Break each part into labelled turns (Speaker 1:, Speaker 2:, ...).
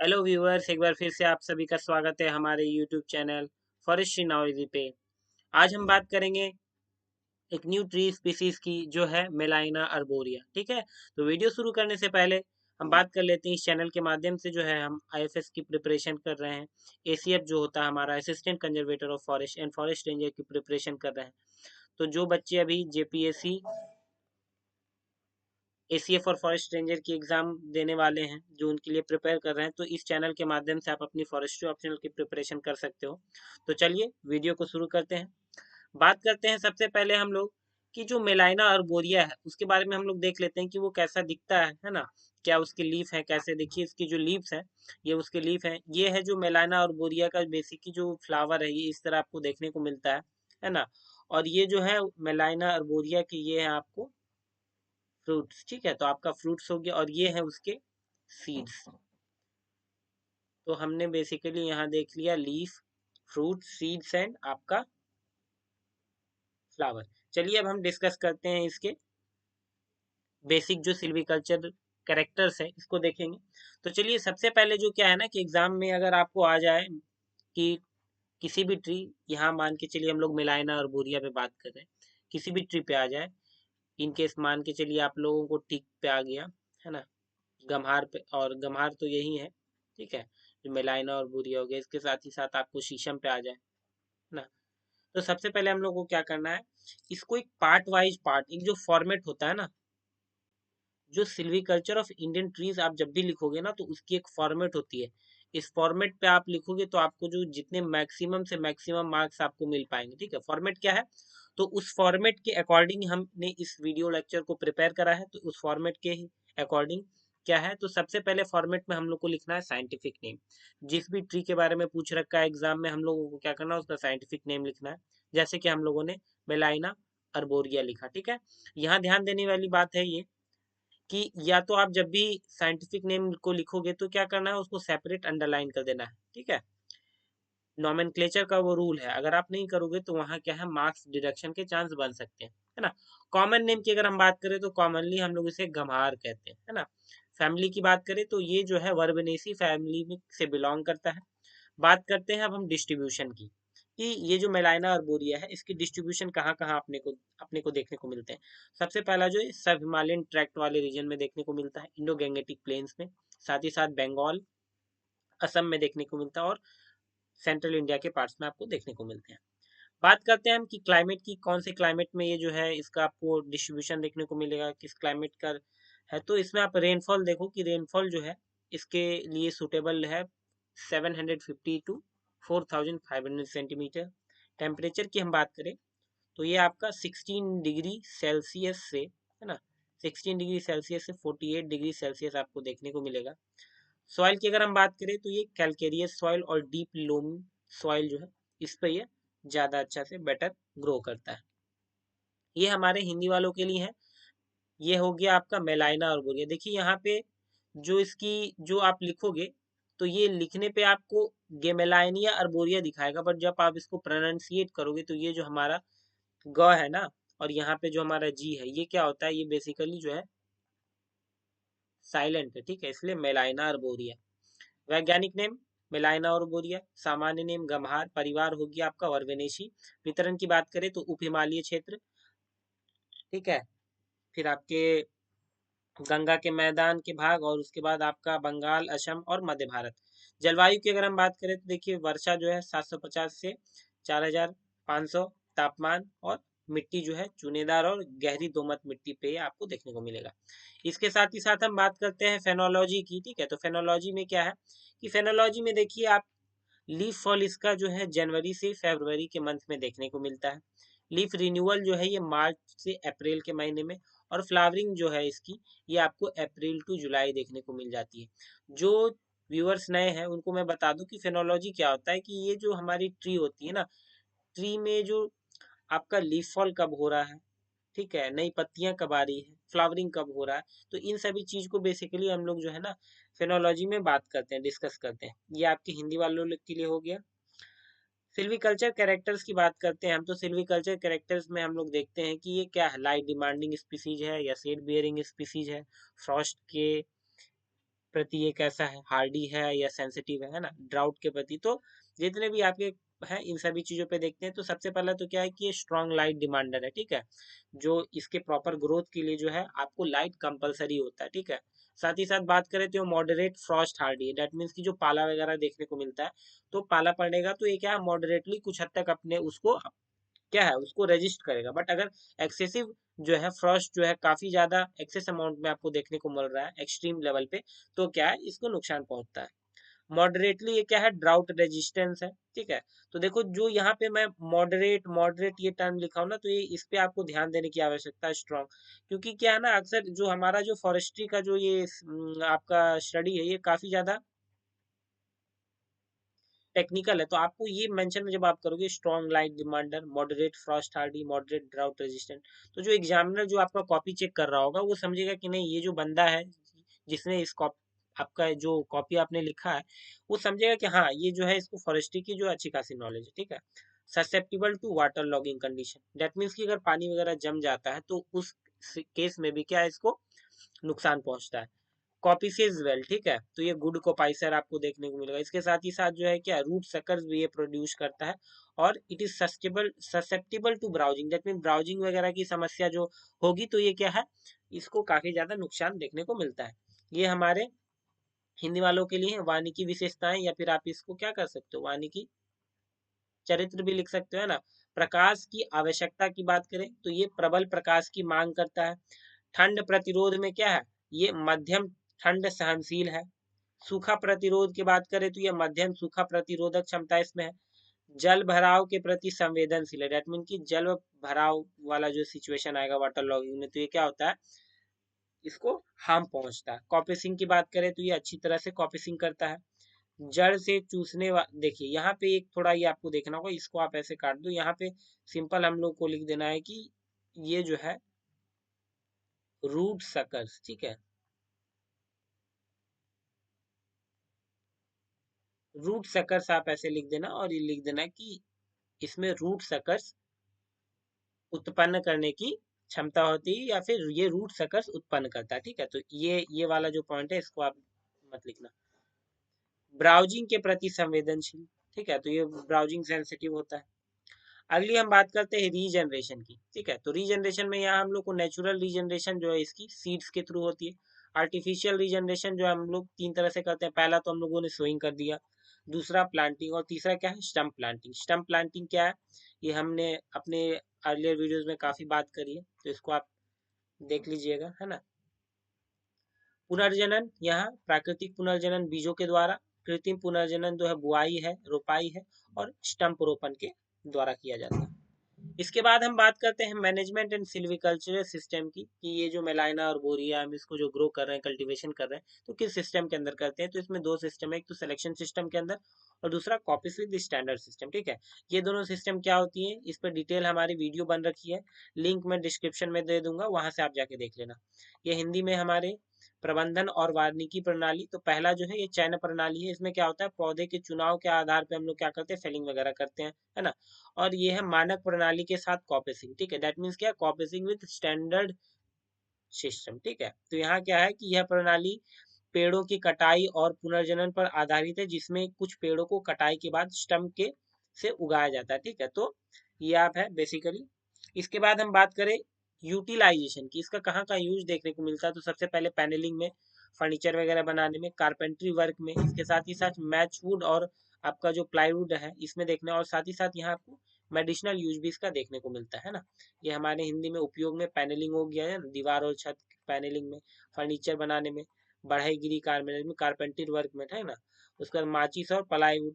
Speaker 1: Hello viewers, एक बार फिर से आप सभी का स्वागत है हमारे यूट्यूब चैनल फॉरेस्ट्री नॉलेज पे। आज हम बात करेंगे एक न्यू ट्री स्पीसीज की जो है मेलाइना अर्बोरिया। ठीक है, तो वीडियो शुरू करने से पहले हम बात कर लेते हैं इस चैनल के माध्यम से जो है हम आईएफएस की प्रिपरेशन कर रहे हैं। एसीएफ जो होता है हमारा assistant conservator of forest and forest ranger की प्रिपरेशन कर रहे हैं। तो जो बच्चे अभी जेपीएससी एसीएफ और फॉरेस्ट रेंजर की एग्जाम देने वाले हैं, जो उनके लिए प्रिपेयर कर रहे हैं, तो इस चैनल के माध्यम से आप अपनी फॉरेस्ट्री ऑप्शनल की प्रिपरेशन कर सकते हो। तो चलिए वीडियो को शुरू करते हैं। बात करते हैं सबसे पहले हम लोग कि जो मेलाइना अर्बोरिया है उसके बारे में हम लोग देख लेते हैं कि वो कैसा दिखता है ना। क्या उसके लीफ है, कैसे देखिए इसकी जो लीव्स है, ये उसके लीफ है। ये है जो मेलाइना अर्बोरिया का बेसिकली जो फ्लावर है, ये इस तरह आपको देखने को मिलता है ना। और ये जो है मेलाइना अर्बोरिया की ये है आपको फ्रूट्स। ठीक है, तो आपका फ्रूट्स हो गया और ये है उसके सीड्स। तो हमने बेसिकली यहाँ देख लिया लीफ, फ्रूट, सीड्स एंड आपका फ्लावर। चलिए अब हम डिस्कस करते हैं इसके बेसिक जो सिल्वीकल्चर कैरेक्टर्स है, इसको देखेंगे। तो चलिए सबसे पहले जो क्या है ना कि एग्जाम में अगर आपको आ जाए कि किसी भी ट्री, यहाँ मान के चलिए हम लोग मिलायना और बोरिया पे बात कर रहे हैं, किसी भी ट्री पे आ जाए, इनकेस मान के चलिए आप लोगों को टिक पे आ गया है ना, गम्हार पे, और गम्हार तो यही है। ठीक है, जो मेलाइना और बुरिया हो गया, इसके साथ ही साथ आपको शीशम पे आ जाए है ना। तो सबसे पहले हम लोग को क्या करना है, इसको एक पार्ट वाइज पार्ट, एक जो फॉर्मेट होता है ना, जो सिल्वीकल्चर ऑफ इंडियन ट्रीज आप जब भी लिखोगे ना तो उसकी एक फॉर्मेट होती है। इस फॉर्मेट पे आप लिखोगे तो आपको जो जितने मैक्सिमम से मैक्सिमम मार्क्स आपको मिल पाएंगे। ठीक है, फॉर्मेट क्या है, तो उस फॉर्मेट के अकॉर्डिंग हमने इस वीडियो लेक्चर को प्रिपेयर करा है। तो उस फॉर्मेट के अकॉर्डिंग क्या है, तो सबसे पहले फॉर्मेट में हम लोग को लिखना है साइंटिफिक नेम। जिस भी ट्री के बारे में पूछ रखा है एग्जाम में, हम लोगों को क्या करना है, उसका साइंटिफिक नेम लिखना है। जैसे कि हम लोगों ने मेलाइना अर्बोरिया लिखा। ठीक है, यहाँ ध्यान देने वाली बात है ये कि या तो आप जब भी साइंटिफिक नेम को लिखोगे तो क्या करना है, उसको सेपरेट अंडरलाइन कर देना है। ठीक है, नॉमेनक्लेचर का वो रूल है, अगर आप नहीं करोगे तो वहाँ क्या है, मार्क्स डिडक्शन के चांस बन सकते हैं, है ना। कॉमन नेम की अगर हम बात करें तो कॉमनली हम लोग इसे गम्हार कहते हैं, है ना। फैमिली की बात करें तो ये जो है वर्बनेसी फैमिली में से बिलोंग करता है। बात करते हैं अब हम डिस्ट्रीब्यूशन की, कि ये जो मेलाइना अर्बोरिया है इसकी डिस्ट्रीब्यूशन कहाँ कहाँ अपने को देखने को मिलते हैं। सबसे पहला जो सब हिमालयन ट्रैक्ट वाले रीजन में देखने को मिलता है, इंडो गैंगेटिक प्लेन्स में, साथ ही साथ बंगाल, असम में देखने को मिलता है, और सेंट्रल इंडिया के पार्ट्स में आपको देखने को मिलते हैं। बात करते हैं हम कि क्लाइमेट की, कौन से क्लाइमेट में ये जो है इसका आपको डिस्ट्रीब्यूशन देखने को मिलेगा, किस क्लाइमेट का है। तो इसमें आप रेनफॉल देखो कि रेनफॉल जो है इसके लिए सुटेबल है 750 टू 4500 सेंटीमीटर। टेम्परेचर की हम बात करें तो ये आपका 16 डिग्री सेल्सियस से, है ना, 16 डिग्री सेल्सियस से 48 डिग्री सेल्सियस आपको देखने को मिलेगा। सॉइल की अगर हम बात करें तो ये कैलकेरियस सॉइल और डीप लोम सॉइल जो है, इस पर ये ज़्यादा अच्छा से बेटर ग्रो करता है। ये हमारे हिंदी वालों के लिए है। ये हो गया आपका मेलाइना अर्बोरिया। देखिए यहाँ पे जो इसकी जो आप लिखोगे तो ये लिखने पे आपको गेमेलाइनिया अर्बोरिया दिखाएगा, बट जब आप इसको प्रोनाउंसिएट करोगे तो ये जो हमारा ग है ना, और यहाँ पे जो हमारा जी है, ये क्या होता है, ये बेसिकली जो है साइलेंट है। ठीक है, इसलिए मेलाइना अर्बोरिया। वैज्ञानिक नेम मेलाइना अर्बोरिया, सामान्य नेम गम्हार, परिवार हो गया आपका वर्वेनेसी। वितरण की बात करें तो उप हिमालय क्षेत्र, ठीक है, फिर आपके गंगा के मैदान के भाग, और उसके बाद आपका बंगाल, असम और मध्य भारत। जलवायु की अगर हम बात करें तो देखिए वर्षा जो है 750 से 4500, तापमान और मिट्टी जो है चुनेदार और गहरी दोमट मिट्टी पे आपको देखने को मिलेगा। इसके साथ ही साथ हम बात करते हैं फेनोलॉजी की। ठीक है, तो फेनोलॉजी में क्या है कि फेनोलॉजी में देखिए आप लीफ फॉल इसका जो है जनवरी से फरवरी के मंथ में देखने को मिलता है। लीफ रिन्यूअल जो है ये मार्च से अप्रैल के महीने में, और फ्लावरिंग जो है इसकी ये आपको अप्रैल टू जुलाई देखने को मिल जाती है। जो व्यूअर्स नए हैं उनको मैं बता दूं कि फेनोलॉजी क्या होता है, कि ये जो हमारी ट्री होती है ना, ट्री में जो आपका लीफ फॉल कब हो रहा है, ठीक है, नई पत्तियां कब आ रही है, फ्लावरिंग कब हो रहा है, तो इन सभी चीज को बेसिकली हम लोग जो है ना फेनोलॉजी में बात करते हैं, डिस्कस करते हैं। ये आपके हिंदी वालों के लिए हो गया। सिल्वीकल्चर कैरेक्टर्स की बात करते हैं हम, तो सिल्वीकल्चर कैरेक्टर्स में हम लोग देखते हैं कि ये क्या है, लाइट डिमांडिंग स्पीसीज है या शेड बियरिंग स्पीसीज है, फ्रॉस्ट के प्रति ये कैसा है, हार्डी है या सेंसिटिव है ना, ड्राउट के प्रति। तो जितने भी आपके हैं इन सभी चीजों पे देखते हैं। तो सबसे पहला तो क्या है कि ये स्ट्रॉन्ग लाइट डिमांडर है, ठीक है, जो इसके प्रॉपर ग्रोथ के लिए जो है आपको लाइट कंपलसरी होता है, ठीक है। साथ ही साथ बात करें तो मॉडरेट फ्रॉस्ट हार्डी है, डेट मीन्स की जो पाला वगैरह देखने को मिलता है, तो पाला पड़ेगा तो ये क्या है, मॉडरेटली कुछ हद तक अपने उसको क्या है उसको रेजिस्ट करेगा। बट अगर एक्सेसिव जो है फ्रॉस्ट जो है काफी ज्यादा एक्सेस अमाउंट में आपको देखने को मिल रहा है एक्सट्रीम लेवल पे, तो क्या है इसको नुकसान पहुंचता है। मॉडरेटली ये क्या है, ड्राउट रेजिस्टेंस है, ठीक है। तो देखो जो यहाँ पे मैं मॉडरेट मॉडरेट ये टर्म लिखा हूं ना, तो ये इस पे आपको ध्यान देने की आवश्यकता है, स्ट्रॉन्ग। क्योंकि क्या है ना, अक्सर जो हमारा जो फॉरेस्ट्री का जो ये आपका स्टडी है, ये काफी ज्यादा टेक्निकल है। तो आपको ये मेंशन में जब आप करोगे strong light demander, moderate Frost Hardy, moderate drought resistant, तो जो एग्जामिनर जो आपका कॉपी चेक कर रहा होगा वो समझेगा कि नहीं, ये जो बंदा है जिसने इस आपका जो कॉपी आपने लिखा है, वो समझेगा कि हाँ ये जो है इसको फॉरेस्ट्री की जो अच्छी खासी नॉलेज है, ठीक है। Susceptible to water logging condition, that means कि अगर पानी वगैरह जम जाता है तो उस केस में भी क्या है, इसको नुकसान पहुंचता है। कॉपीसेज वेल, ठीक है, तो ये गुड कोपाइसर आपको देखने को मिलेगा। इसके साथ ही साथ जो है क्या, रूट सकर्स भी ये प्रोड्यूस करता है। और it is susceptible to browsing, that mean browsing वगैरह की समस्या जो होगी तो ये क्या है, इसको काफी ज्यादा नुकसान देखने को मिलता है। ये हमारे हिंदी वालों के लिए वानिकी विशेषताएं, या फिर आप इसको क्या कर सकते हो, वानिकी चरित्र भी लिख सकते हो, है ना। प्रकाश की आवश्यकता की बात करें तो ये प्रबल प्रकाश की मांग करता है। ठंड प्रतिरोध में क्या है, ये मध्यम ठंड सहनशील है। सूखा प्रतिरोध की बात करें तो ये मध्यम सूखा प्रतिरोधक क्षमता इसमें है। जल भराव के प्रति संवेदनशील है, डेट मीन की जल भराव वाला जो सिचुएशन आएगा वाटर लॉगिंग में, तो ये क्या होता है, इसको हार्म पहुंचता है। कॉपिसिंग की बात करें तो ये अच्छी तरह से कॉपिसिंग करता है। जड़ से चूसने देखिए यहाँ पे एक थोड़ा ये आपको देखना होगा, इसको आप ऐसे काट दो, यहाँ पे सिंपल हम लोग को लिख देना है कि ये जो है रूट सकर्स, ठीक है, रूट सकर्स आप ऐसे लिख देना। और ये लिख देना कि इसमें रूट सकर्स उत्पन्न करने की क्षमता होती है, या फिर ये रूट सकर्स उत्पन्न करता है, ठीक है। तो ये वाला जो पॉइंट है इसको आप मत लिखना। ब्राउजिंग के प्रति संवेदनशील, ठीक है, तो ये ब्राउजिंग सेंसिटिव होता है। अगली हम बात करते हैं रीजनरेशन की, ठीक है। तो रीजनरेशन में यहाँ हम लोग को नेचुरल रीजनरेशन जो है इसकी सीड्स के थ्रू होती है। आर्टिफिशियल रीजनरेशन जो हम लोग तीन तरह से करते हैं, पहला तो हम लोगों ने सोइंग कर दिया, दूसरा प्लांटिंग, और तीसरा क्या है, स्टम्प प्लांटिंग। स्टम्प प्लांटिंग क्या है, ये हमने अपने अर्लियर वीडियोस में काफी बात करी है, तो इसको आप देख लीजिएगा, है ना। पुनर्जनन, यहाँ प्राकृतिक पुनर्जनन बीजों के द्वारा, कृत्रिम पुनर्जनन जो है बुआई है, रोपाई है, और स्टम्प रोपण के द्वारा किया जाता है। इसके बाद हम बात करते हैं मैनेजमेंट एंड सिल्वीकल्चरल सिस्टम की, कि ये जो मेलाइना और बोरिया हम इसको जो ग्रो कर रहे हैं, कल्टीवेशन कर रहे हैं, तो किस सिस्टम के अंदर करते हैं। तो इसमें दो सिस्टम है, एक तो सिलेक्शन सिस्टम के अंदर, और दूसरा कॉपीज विद स्टैंडर्ड सिस्टम, ठीक है। ये दोनों सिस्टम क्या होती है, इस पर डिटेल हमारी वीडियो बन रखी है, लिंक मैं डिस्क्रिप्शन में दे दूंगा, वहां से आप जाके देख लेना। ये हिंदी में हमारे प्रबंधन और वानिकी प्रणाली, तो पहला जो है ये चयन प्रणाली है। इसमें क्या होता है, पौधे के चुनाव के आधार पे हम लोग क्या करते हैं, फेलिंग वगैरह करते हैं, है ना। और ये है मानक प्रणाली के साथ कॉपीसिंग, ठीक है, दैट मीन्स क्या, कॉपीसिंग विद स्टैंडर्ड सिस्टम, ठीक है। तो यहाँ क्या है कि यह प्रणाली पेड़ों की कटाई और पुनर्जनन पर आधारित है, जिसमें कुछ पेड़ों को कटाई के बाद स्टम्प के से उगाया जाता है, ठीक है। तो ये आप है बेसिकली। इसके बाद हम बात करें यूटिलाइजेशन की, इसका कहाँ का यूज देखने को मिलता है, तो सबसे पहले पैनलिंग में, फर्नीचर वगैरह बनाने में, कारपेंट्री वर्क में, इसके साथ ही साथ मैच वुड और आपका जो प्लाईवुड है इसमें देखने, और साथ ही साथ यहाँ आपको मेडिसिनल यूज भी इसका देखने को मिलता है ना। ये हमारे हिंदी में उपयोग में पैनलिंग हो गया है, दीवार और छत पैनलिंग में, फर्नीचर बनाने में, बढ़ईगिरी कारपेंटर में, कारपेंट्री वर्क में, है ना। उसके बाद माचिस और प्लाईवुड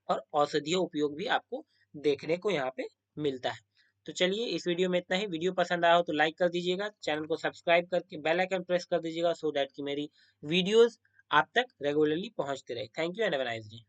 Speaker 1: और औषधीय उपयोग भी आपको देखने को यहाँ पे मिलता है। तो चलिए इस वीडियो में इतना ही। वीडियो पसंद आया हो तो लाइक कर दीजिएगा, चैनल को सब्सक्राइब करके बेल आइकन प्रेस कर दीजिएगा, सो दैट कि मेरी वीडियोस आप तक रेगुलरली पहुंचते रहे। Thank you and have a nice day.